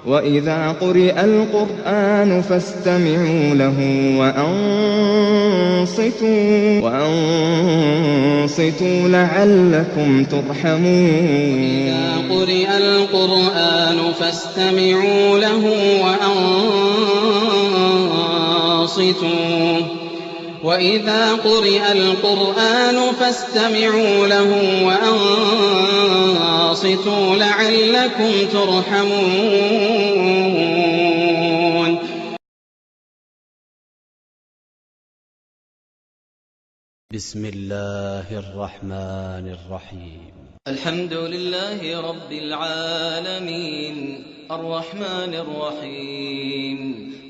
وَإِذَا قُرِئَ الْقُرْآنُ فَاسْتَمِعُوا لَهُ وَأَنصِتُوا لَعَلَّكُمْ تُرْحَمُونَ وَإِذَا قُرِئَ الْقُرْآنُ فَاسْتَمِعُوا لَهُ وَأَنصِتُوا لَعَلَّكُمْ تُرْحَمُونَ. بسم الله الرحمن الرحيم. الحمد لله رب العالمين الرحمن الرحيم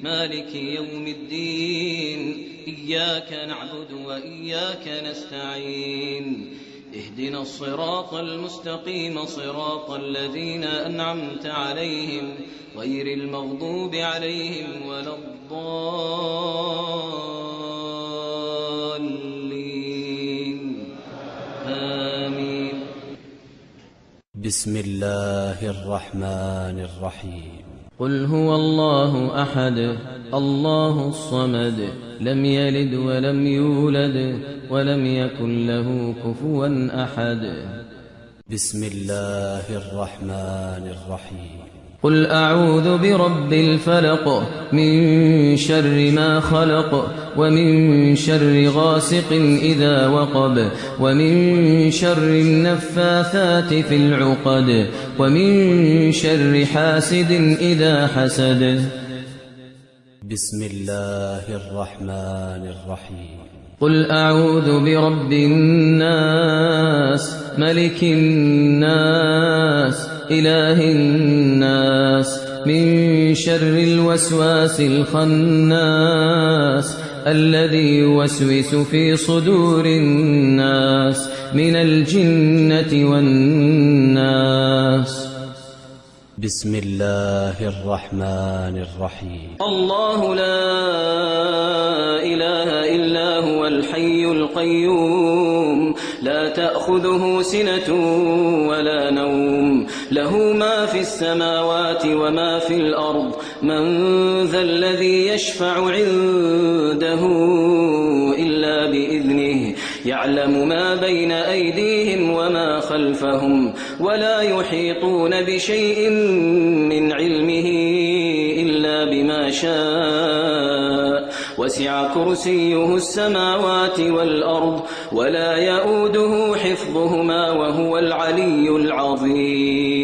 مالك يوم الدين إياك نعبد وإياك نستعين اهدنا الصراط المستقيم صراط الذين أنعمت عليهم غير المغضوب عليهم ولا الضالين آمين. بسم الله الرحمن الرحيم. قل هو الله أحد الله الصمد لم يلد ولم يولد ولم يكن له كفوا أحد. بسم الله الرحمن الرحيم. قل أعوذ برب الفلق من شر ما خلق ومن شر غاسق إذا وقب ومن شر النفاثات في العقد ومن شر حاسد إذا حسد. بسم الله الرحمن الرحيم. قل أعوذ برب الناس ملك الناس إله الناس من شر الوسواس الخناس الذي يوسوس في صدور الناس من الجنة والناس. بسم الله الرحمن الرحيم. الله لا إله إلا هو الحي القيوم لا تأخذه سنة ولا نوم له ما في السماوات وما في الأرض من ذا الذي يشفع عنده إلا بإذنه يعلم ما بين أيديهم وما خلفهم ولا يحيطون بشيء من علمه إلا بما شاء وسع كرسيه السماوات والأرض ولا يؤوده حفظهما وهو العلي العظيم.